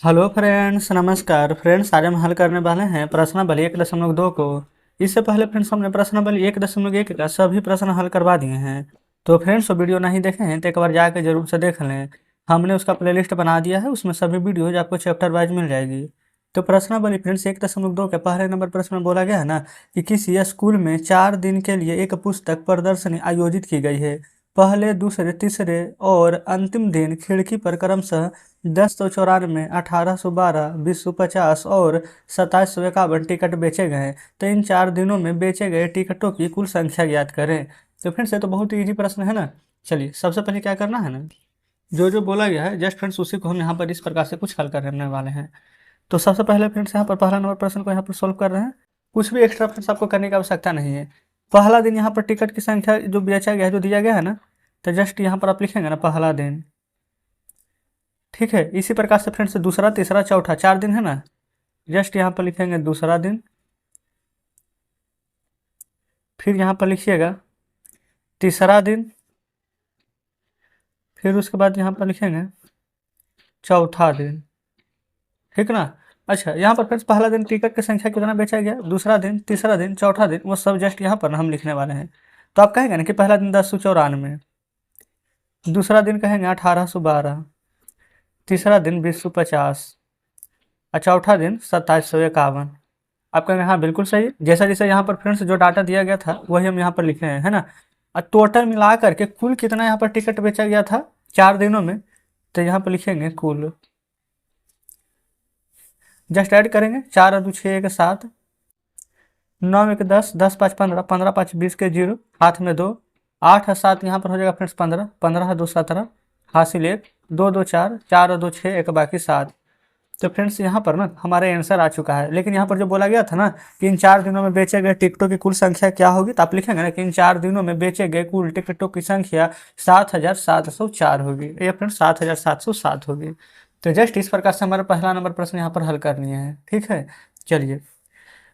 Hello friends, नमस्कार friends. आज हम हल करने वाले हैं प्रश्नावली 1.2 को। इससे पहले फ्रेंड्स हमने प्रश्नावली 1.1 का सभी प्रश्न हल करवा दिए हैं। तो फ्रेंड्स, वो वीडियो नहीं देखे हैं तो एक बार जाकर जरूर से देख लें। हमने उसका प्लेलिस्ट बना दिया है, उसमें सभी वीडियोज आपको चैप्टर वाइज मिल जाएगी। तो प्रश्नावली फ्रेंड्स 1.2 के पहले नंबर प्रश्न में बोला गया है ना कि किसी स्कूल में 4 दिन के लिए एक पुस्तक प्रदर्शनी आयोजित की गई है। पहले, दूसरे, तीसरे और अंतिम दिन खिड़की पर क्रमशः 1094, 1812, 2050 और 2751 टिकट बेचे गए। तो इन 4 दिनों में बेचे गए टिकटों की कुल संख्या ज्ञात करें। तो फ्रेंड्स, ये तो बहुत इजी प्रश्न है ना। चलिए, सबसे पहले क्या करना है ना, जो जो बोला गया है जस्ट फ्रेंड्स उसी को हम यहाँ पर इस प्रकार से कुछ हल करने वाले हैं। तो सबसे पहले फ्रेंड्स यहाँ पर पहला नंबर प्रश्न को यहाँ पर सोल्व कर रहे हैं। कुछ भी एक्स्ट्रा फ्रेंड्स आपको करने की आवश्यकता नहीं है। पहला दिन यहाँ पर टिकट की संख्या जो बेचा गया है, जो दिया गया है ना, तो जस्ट यहाँ पर आप लिखेंगे ना पहला दिन। ठीक है, इसी प्रकार से फ्रेंड्स दूसरा, तीसरा, चौथा 4 दिन है ना, जस्ट यहाँ पर लिखेंगे दूसरा दिन। फिर यहाँ पर लिखिएगा तीसरा दिन। फिर उसके बाद यहाँ पर लिखेंगे चौथा दिन। ठीक ना। अच्छा, यहाँ पर फ्रेंड्स पहला दिन टिकट की संख्या कितना बेचा गया, दूसरा दिन, तीसरा दिन, चौथा दिन, वो सब जस्ट यहाँ पर हम लिखने वाले हैं। तो आप कहेंगे ना कि पहला दिन 1094, दूसरा दिन कहेंगे 1812, तीसरा दिन 2050 और चौथा दिन 2751। आप कहेंगे हाँ बिल्कुल सही। जैसा जैसा यहाँ पर फ्रेंड्स जो डाटा दिया गया था वही हम यहाँ पर लिखे हैं, है ना। और टोटल मिला करके कुल कितना यहाँ पर टिकट बेचा गया था 4 दिनों में, तो यहाँ पर लिखेंगे कुल। जस्ट ऐड करेंगे, 4 और 2 6 1 7, 9 1 10, 10 5 15, 15 5 20 के 0, हाथ में 2, 8 और 7 यहाँ पर हो जाएगा फ्रेंड्स 15, 15 2 17, हासिल 1, 2 2 4, 4 और 2 6, 1 बाकी 7। तो फ्रेंड्स यहाँ पर ना हमारा आंसर आ चुका है। लेकिन यहाँ पर जो बोला गया था ना कि इन 4 दिनों में बेचे गए टिकटों की कुल संख्या क्या होगी, तो आप लिखेंगे ना कि इन 4 दिनों में बेचे गए कुल टिकटों की संख्या 7704 होगी। ये फ्रेंड्स 7707 होगी। तो जस्ट इस प्रकार से हमारा पहला नंबर प्रश्न यहाँ पर हल करनी है। ठीक है, चलिए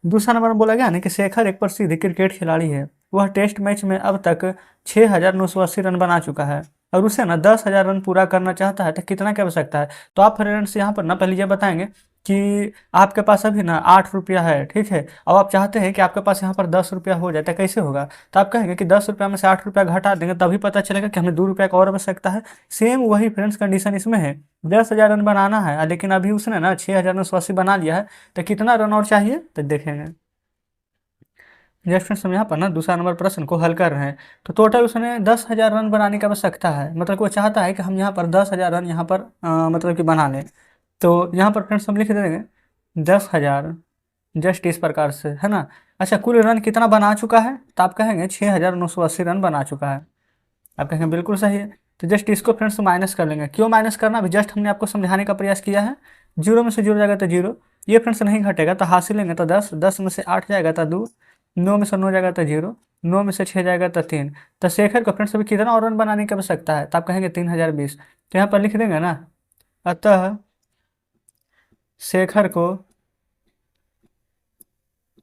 दूसरा नंबर में बोला गया ना कि शेखर एक प्रसिद्ध क्रिकेट खिलाड़ी है। वह टेस्ट मैच में अब तक 6980 रन बना चुका है और उसे ना 10,000 रन पूरा करना चाहता है, तो कितना की आवश्यकता है। तो आप फ्रेंड्स यहाँ पर ना पहले ये बताएंगे कि आपके पास अभी ना 8 रुपया है। ठीक है, अब आप चाहते हैं कि आपके पास यहाँ पर 10 रुपया हो जाए, तो कैसे होगा। तो आप कहेंगे कि 10 रुपया में से 8 रुपया घटा देंगे, तभी पता चलेगा कि हमें 2 रुपया का और आवश्यकता है। सेम वही फ्रेंड्स कंडीशन इसमें है। 10,000 रन बनाना है, लेकिन अभी उसने ना 6,980 बना लिया है, तो कितना रन और चाहिए तो देखेंगे। जस्ट फ्रेंड्स हम यहाँ पर ना दूसरा नंबर प्रश्न को हल कर रहे हैं। तो टोटल उसने 10,000 रन बनाने की आवश्यकता है, मतलब वो चाहता है कि हम यहाँ पर 10,000 रन यहाँ पर मतलब कि बना लें। तो यहाँ पर फ्रेंड्स हम लिख देंगे 10,000, जस्ट इस प्रकार से, है ना। अच्छा, कुल रन कितना बना चुका है, तो आप कहेंगे 6,980 रन बना चुका है। आप कहेंगे बिल्कुल सही है। तो जस्ट इसको फ्रेंड्स माइनस कर लेंगे। क्यों माइनस करना, अभी जस्ट हमने आपको समझाने का प्रयास किया है। 0 में से 0 जाएगा तो 0, ये फ्रेंड्स नहीं घटेगा, तो हासिल लेंगे तो 10, 10 में से 8 जाएगा तो 2, 9 में से 9 जाएगा तो 0, 9 में से 6 जाएगा तो 3। तो शेखर को फ्रेंड्स अभी कितना और रन बनाने की आवश्यकता है, तो आप कहेंगे 3020। तो यहाँ पर लिख देंगे ना, अतः शेखर को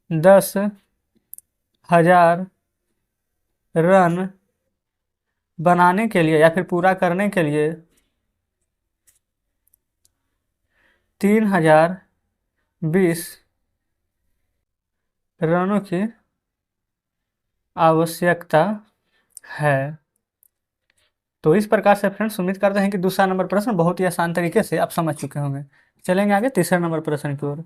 10,000 रन बनाने के लिए या फिर पूरा करने के लिए 3020 रनों की आवश्यकता है। तो इस प्रकार से फ्रेंड्स उम्मीद करते हैं कि दूसरा नंबर प्रश्न बहुत ही आसान तरीके से आप समझ चुके होंगे। चलेंगे आगे तीसरे नंबर प्रश्न की ओर।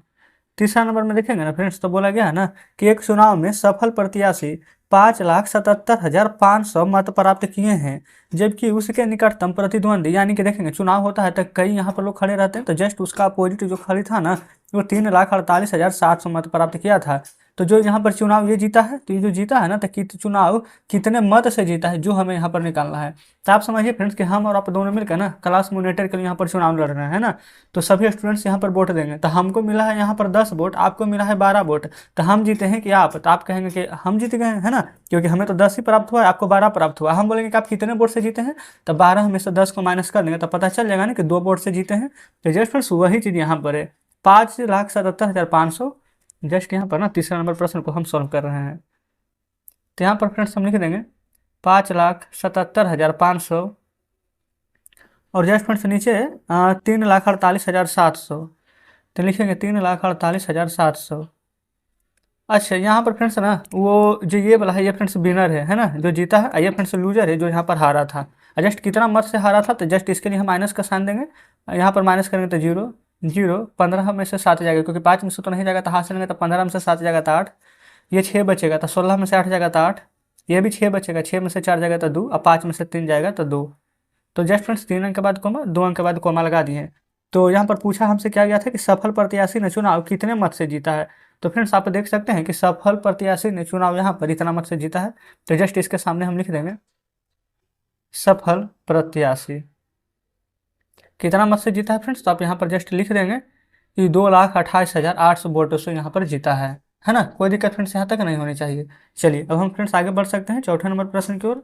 तीसरा नंबर में देखेंगे ना फ्रेंड्स, तो बोला गया है ना कि एक चुनाव में सफल प्रत्याशी 5,77,500 मत प्राप्त किए हैं, जबकि उसके निकटतम प्रतिद्वंदी, यानी कि देखेंगे चुनाव होता है तो कई यहाँ पर लोग खड़े रहते हैं, तो जस्ट उसका अपोजिट जो खड़ी था ना वो 3,48,700 मत प्राप्त किया था। तो जो यहाँ पर चुनाव ये जीता है, तो ये जो जीता है ना, तो चुनाव कितने मत से जीता है, जो हमें यहाँ पर निकालना है। तो आप समझिए फ्रेंड्स कि हम और आप दोनों मिलकर ना क्लास मॉनिटर के लिए यहाँ पर चुनाव लड़ रहे हैं ना। तो सभी स्टूडेंट्स यहाँ पर वोट देंगे, तो हमको मिला है यहाँ पर 10 वोट, आपको मिला है 12 वोट। तो हम जीते हैं कि आप, तो आप कहेंगे कि हम जीत गए हैं, है ना, क्योंकि हमें तो 10 ही प्राप्त हुआ है, आपको 12 प्राप्त हुआ। हम बोलेंगे कि आप कितने वोट से जीते हैं, तो 12 में से 10 को माइनस कर देंगे तो पता चल जाएगा ना कि 2 वोट से जीते हैं। तो जस्ट फ्रेंड्स वही चीज़ यहाँ पर है, 5,77,500। जस्ट यहाँ पर ना तीसरा नंबर प्रश्न को हम सॉल्व कर रहे हैं। तो यहाँ पर फ्रेंड्स हम लिख देंगे 5,77,500 और जस्ट फ्रेंड्स नीचे 3,48,700, तो लिखेंगे 3,48,700। अच्छा यहाँ पर फ्रेंड्स ना वो जो ये वाला है ये फ्रेंड्स विनर है ना, जो जीता है, ये फ्रेंड्स लूजर है जो यहाँ पर हारा था। जस्ट कितना मत से हारा था, तो जस्ट इसके लिए हम माइनस का साइन देंगे। यहाँ पर माइनस करेंगे तो 0 0, 15 में से 7 जाएगा, क्योंकि 5 में से तो नहीं जाएगा, तो हाथ से लेंगे तो 15 में से 7 जाएगा तो 8, ये 6 बचेगा, तो 16 में से 8 जाएगा तो 8, ये भी 6 बचेगा, 6 में से 4 जाएगा तो 2, और 5 में से 3 जाएगा तो 2। तो जस्ट फ्रेंड्स 3 अंक के बाद कोमा, 2 अंक के बाद कोमा लगा दिए। तो यहाँ पर पूछा हमसे क्या गया था कि सफल प्रत्याशी ने चुनाव कितने मत से जीता है। तो फ्रेंड्स आप देख सकते हैं कि सफल प्रत्याशी ने चुनाव यहाँ पर इतना मत से जीता है। तो जस्ट इसके सामने हम लिख देंगे सफल प्रत्याशी कितना मत से जीता है फ्रेंड्स। तो आप यहाँ पर जस्ट लिख देंगे कि 2,28,800 वोटों से यहाँ पर जीता है ना। कोई दिक्कत फ्रेंड्स यहाँ तक नहीं होनी चाहिए। चलिए अब हम फ्रेंड्स आगे बढ़ सकते हैं चौथे नंबर प्रश्न की ओर।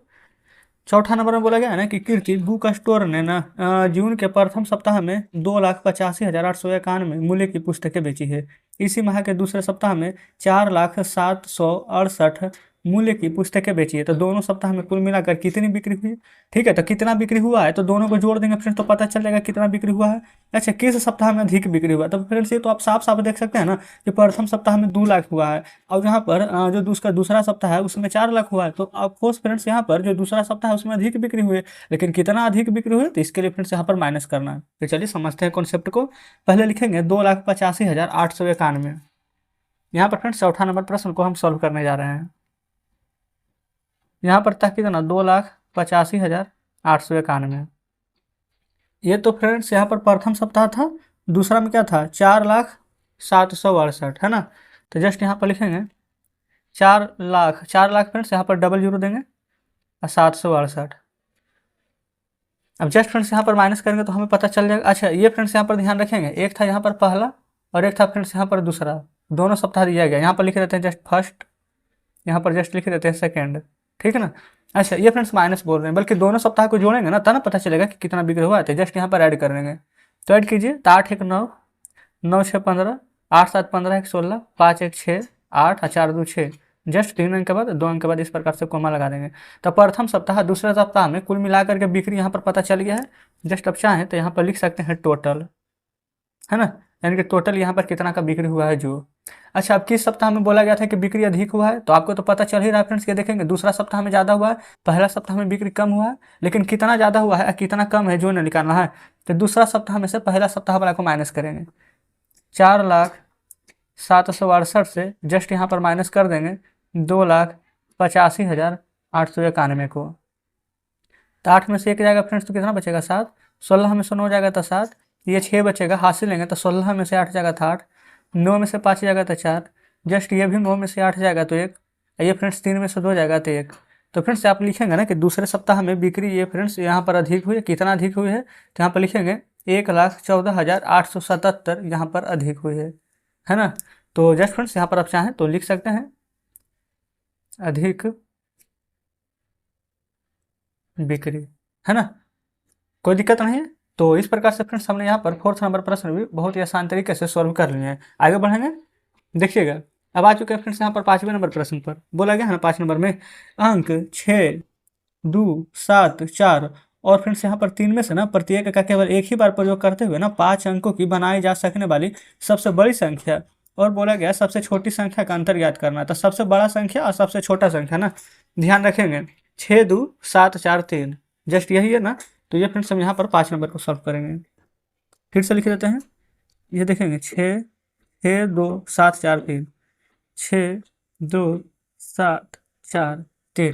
चौथा नंबर में बोला गया है ना कि कीर्ति बुक स्टोर ने ना जून के प्रथम सप्ताह में 2,85,891 मूल्य की पुस्तकें बेची है। इसी माह के दूसरे सप्ताह में 4,768 मूल्य की पुस्तकें बेची है। तो दोनों सप्ताह में कुल मिलाकर कितनी बिक्री हुई, ठीक है। तो कितना बिक्री हुआ है तो दोनों को जोड़ देंगे फ्रेंड्स, तो पता चल जाएगा कितना बिक्री हुआ है। अच्छा किस सप्ताह में अधिक बिक्री हुआ, तो फ्रेंड्स ये तो आप साफ साफ देख सकते हैं ना कि प्रथम सप्ताह में 2 लाख हुआ है, और यहाँ पर जो उसका दूसरा सप्ताह है उसमें 4 लाख हुआ है। तो ऑफकोर्स फ्रेंड्स यहाँ पर जो दूसरा सप्ताह है उसमें अधिक बिक्री हुई है, लेकिन कितना अधिक बिक्री हुई तो इसके लिए फ्रेंड्स यहाँ पर माइनस करना है। तो चलिए समझते हैं कॉन्सेप्ट को। पहले लिखेंगे 2,85,891। यहाँ पर फ्रेंड्स चौथा नंबर प्रश्न को हम सॉल्व करने जा रहे हैं। यहाँ पर था कितना 2,85,891। ये तो फ्रेंड्स यहाँ पर प्रथम सप्ताह था, दूसरा में क्या था 4,07,68 है ना। तो जस्ट यहाँ पर लिखेंगे 4 लाख फ्रेंड्स यहाँ पर डबल 0 देंगे और 768। अब जस्ट फ्रेंड्स यहाँ पर माइनस करेंगे तो हमें पता चल जाएगा। अच्छा ये फ्रेंड्स यहाँ पर ध्यान रखेंगे, एक था यहाँ पर पहला और एक था फ्रेंड्स यहाँ पर दूसरा, दोनों सप्ताह दिया गया। यहाँ पर लिख देते हैं जस्ट फर्स्ट, यहाँ पर जस्ट लिख देते हैं सेकेंड, ठीक है ना। अच्छा ये फ्रेंड्स माइनस बोल रहे हैं, बल्कि दोनों सप्ताह को जोड़ेंगे ना तब ना पता चलेगा कि कितना बिक्री हुआ है। तो जस्ट यहाँ पर ऐड कर देंगे, तो ऐड कीजिए। तो 8 1 9, 9 6 15, 8 7 15 1 16, 5 1 6 8 और 4 2 6। जस्ट 3 अंक के बाद 2 अंक के बाद इस प्रकार से कोमा लगा देंगे। तो प्रथम सप्ताह दूसरे सप्ताह में कुल मिलाकर के बिक्री यहाँ पर पता चल गया है। जस्ट अब चाहें तो यहाँ पर लिख सकते हैं टोटल, है ना, यानी कि टोटल यहाँ पर कितना का बिक्री हुआ है जो। अच्छा अब किस सप्ताह में बोला गया था कि बिक्री अधिक हुआ है, तो आपको तो पता चल ही रहा है फ्रेंड्स। ये देखेंगे दूसरा सप्ताह में ज़्यादा हुआ है, पहला सप्ताह में बिक्री कम हुआ है, लेकिन कितना ज़्यादा हुआ है कितना कम है जो निकालना है। तो दूसरा सप्ताह में से पहला सप्ताह वाला को माइनस करेंगे। 4,07,68 से जस्ट यहाँ पर माइनस कर देंगे 2,85,891 को। तो 8 में से 1 जाएगा फ्रेंड्स तो कितना बचेगा 7, 16 में से 9 जाएगा तो 7, ये 6 बचेगा, हाथ से लेंगे तो 16 में से 8 जाएगा तो 8, 9 में से 5 जाएगा तो 4, जस्ट ये भी 9 में से 8 जाएगा तो 1, ये फ्रेंड्स 3 में से 2 जाएगा तो 1। तो फ्रेंड्स आप लिखेंगे ना कि दूसरे सप्ताह में बिक्री ये फ्रेंड्स यहाँ पर अधिक हुई है, कितना अधिक हुई है, तो यहाँ पर लिखेंगे 1,14,877 यहाँ पर अधिक हुई है ना। तो जस्ट फ्रेंड्स यहाँ पर आप चाहें तो लिख सकते हैं अधिक बिक्री, है ना, कोई दिक्कत नहीं है। तो इस प्रकार से फ्रेंड्स हमने यहाँ पर फोर्थ नंबर प्रश्न भी बहुत ही आसान तरीके से सॉल्व कर लिए हैं। आगे बढ़ेंगे, देखिएगा अब आ चुके हैं फ्रेंड्स यहाँ पर 5वें नंबर प्रश्न पर। बोला गया है ना 5 नंबर में अंक 6 2 7 4 और फ्रेंड्स यहाँ पर 3 में से ना प्रत्येक का केवल एक ही बार प्रयोग करते हुए ना 5 अंकों की बनाई जा सकने वाली सबसे बड़ी संख्या और बोला गया सबसे छोटी संख्या का अंतर ज्ञात करना। तो सबसे बड़ा संख्या और सबसे छोटा संख्या ना ध्यान रखेंगे 6 2 7 4 3, जस्ट यही है ना। तो ये फ्रेंड्स हम यहाँ पर 5 नंबर को सॉल्व करेंगे। फिर से लिख देते हैं, ये देखेंगे 6 6 2 7 4 3, 6 2 7 4 3।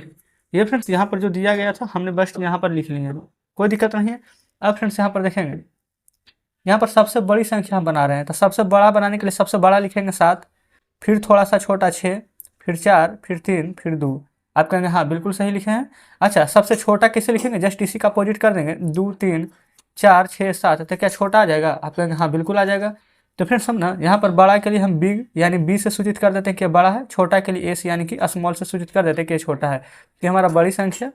ये फ्रेंड्स यहाँ पर जो दिया गया था हमने बस यहाँ पर लिख लिया है, कोई दिक्कत नहीं है। अब फ्रेंड्स यहाँ पर देखेंगे, यहाँ पर सबसे बड़ी संख्या हम बना रहे हैं, तो सबसे बड़ा बनाने के लिए सबसे बड़ा लिखेंगे 7, फिर थोड़ा सा छोटा 6, फिर 4, फिर 3, फिर 2। आप कहेंगे हाँ बिल्कुल सही लिखे हैं। अच्छा सबसे छोटा कैसे लिखेंगे, जस्ट इसी का अपोजिट कर देंगे 2 3 4 6 7, तो क्या छोटा आ जाएगा, आप कहेंगे हाँ बिल्कुल आ जाएगा। तो फ्रेंड्स हम ना यहाँ पर बड़ा के लिए हम बिग यानी बी से सूचित कर देते हैं कि बड़ा है, छोटा के लिए एस यानी कि स्मॉल से सूचित कर देते हैं कि छोटा है। ये हमारा बड़ी संख्या,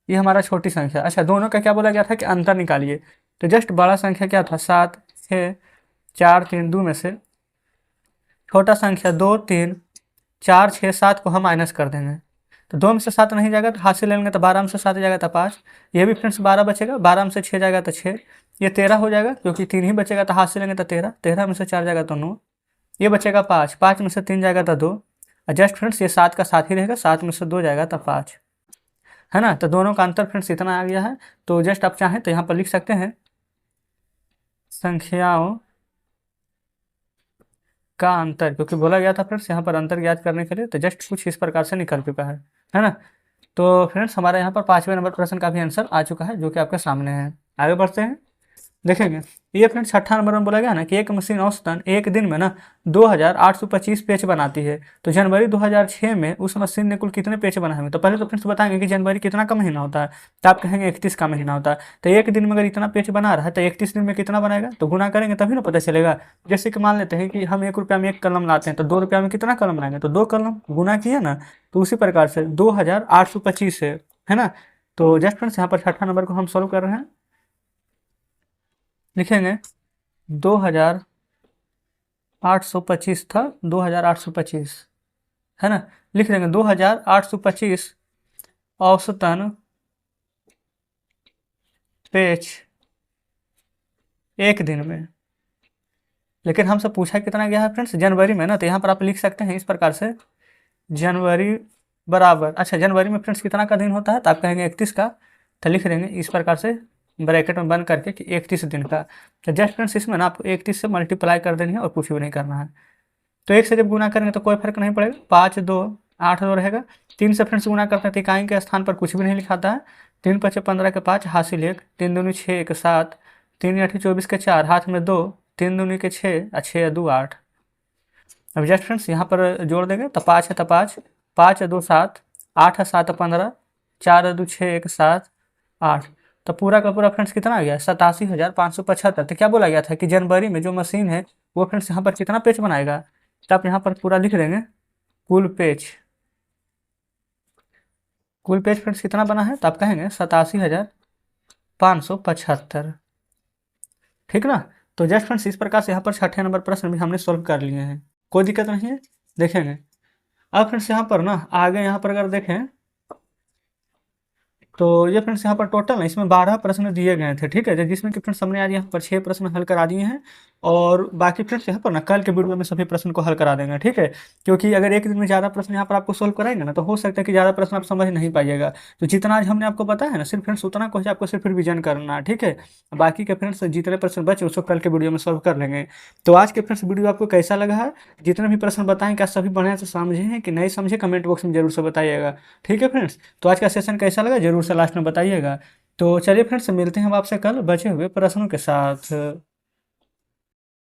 ये हमारा छोटी संख्या। अच्छा दोनों का क्या बोला गया था कि अंतर निकालिए, तो जस्ट बड़ा संख्या क्या था 7 6 4 3 2 में से छोटा संख्या 2 3 4 6 7 को हम माइनस कर देंगे। तो 2 में से 7 नहीं जाएगा तो हाथ से ले लेंगे तो 12 में से 7 जाएगा तो 5। ये भी फ्रेंड्स 12 बचेगा, 12 में से 6 जाएगा तो 6। ये 13 हो जाएगा क्योंकि 3 ही बचेगा तो हाथ से लेंगे तो 13, 13 में से 4 जाएगा तो 9। ये बचेगा 5, 5 में से 3 जाएगा तो 2। और जस्ट फ्रेंड्स ये 7 का 7 ही रहेगा, 7 में से 2 जाएगा तो 5, है ना। तो दोनों का अंतर फ्रेंड्स इतना आ गया है। तो जस्ट आप चाहें तो यहाँ पर लिख सकते हैं संख्याओं का अंतर, क्योंकि बोला गया था फ्रेंड्स यहाँ पर अंतर ज्ञात करने के लिए। तो जस्ट कुछ इस प्रकार से निकल चुका है ना। तो फ्रेंड्स हमारे यहाँ पर 5वें नंबर प्रश्न का भी आंसर आ चुका है, जो कि आपके सामने है। आगे बढ़ते हैं, देखेंगे। ये फ्रेंड्स 6ठा नंबर में बोला गया ना कि एक मशीन औसतन एक दिन में ना 2825 पेज बनाती है। तो जनवरी 2006 में उस मशीन ने कुल कितने पेज बनाए हैं। तो पहले तो फ्रेंड्स बताएंगे कि जनवरी कितना का महीना होता है। तो आप कहेंगे 31 का महीना होता है। तो एक दिन में अगर इतना पेज बना रहा है तो 31 दिन में कितना बनाएगा, तो गुना करेंगे तभी ना पता चलेगा। जैसे कि मान लेते हैं कि हम 1 रुपया में 1 कलम लाते हैं, तो 2 रुपया में कितना कलम बनाएंगे, तो 2 कलम। गुना किया ना, तो उसी प्रकार से 2825 है ना। तो जस्ट फ्रेंड्स यहाँ पर 6ठा नंबर को हम सॉल्व कर रहे हैं। लिखेंगे 2825 था, 2825, है ना। लिख देंगे 2825 औसतन पेज एक दिन में। लेकिन हमसे पूछा कितना गया है फ्रेंड्स, जनवरी में ना। तो यहाँ पर आप लिख सकते हैं इस प्रकार से, जनवरी बराबर, अच्छा जनवरी में फ्रेंड्स कितना का दिन होता है, तो आप कहेंगे 31 का। तो लिख देंगे इस प्रकार से ब्रैकेट में बंद करके कि 31 दिन का। तो जस्ट फ्रेंड्स इसमें ना आपको 31 से मल्टीप्लाई कर देनी है और कुछ भी नहीं करना है। तो 1 से जब गुना करेंगे तो कोई फर्क नहीं पड़ेगा, 5 2 8 2 रहेगा। 3 से फ्रेंड्स गुना करते हैं तो इकाई के स्थान पर कुछ भी नहीं लिखाता है। 3 5 15 के 5 हासिल 1, 3 दूनी 6 1 7, 3 8 24 के 4 हाथ में 2, 3 दूनी के 6 और 6 2 8। अब जस्ट फ्रेंड्स यहाँ पर जोड़ देंगे तो 5 है तो 5, 5 2 7, 8 7 15, 4 2 6 1 7 8। तो पूरा का पूरा फ्रेंड्स कितना आ गया, 87,575। तो क्या बोला गया था कि जनवरी में जो मशीन है वो फ्रेंड्स यहाँ पर कितना पेज बनाएगा। तो आप यहाँ पर पूरा लिख देंगे कुल पेज। कुल पेज फ्रेंड्स कितना बना है, तो आप कहेंगे 87,575, ठीक ना। तो जस्ट फ्रेंड्स इस प्रकार से यहाँ पर 6ठे नंबर प्रश्न भी हमने सॉल्व कर लिए हैं, कोई दिक्कत नहीं है। देखेंगे अब फ्रेंड्स यहाँ पर ना आगे यहाँ पर अगर देखें तो ये फ्रेंड्स यहाँ पर टोटल ना इसमें 12 प्रश्न दिए गए थे, ठीक है। जिसमें कि फ्रेंड्स हमने आज यहाँ पर 6 प्रश्न हल करा दिए हैं। और बाकी फ्रेंड्स यहाँ पर ना कल के वीडियो में सभी प्रश्न को हल करा देंगे, ठीक है। क्योंकि अगर एक दिन में ज़्यादा प्रश्न यहाँ पर आपको सोल्व कराएंगे ना, तो हो सकता है कि ज़्यादा प्रश्न आप समझ नहीं पाइएगा। तो जितना आज हमने आपको बताया है ना, सिर्फ फ्रेंड्स उतना कुछ आपको सिर्फ रिविजन करना है, ठीक है। बाकी के फ्रेंड्स जितने प्रश्न बचे उसको कल के वीडियो में सॉल्व कर लेंगे। तो आज के फ्रेंड्स वीडियो आपको कैसा लगा है, जितने भी प्रश्न बताएं क्या सभी बढ़िया से समझे हैं कि नहीं समझे, कमेंट बॉक्स में जरूर से बताइएगा, ठीक है फ्रेंड्स। तो आज का सेशन कैसा लगा जरूर से लास्ट में बताइएगा। तो चलिए फ्रेंड्स मिलते हैं हम आपसे कल बचे हुए प्रश्नों के साथ।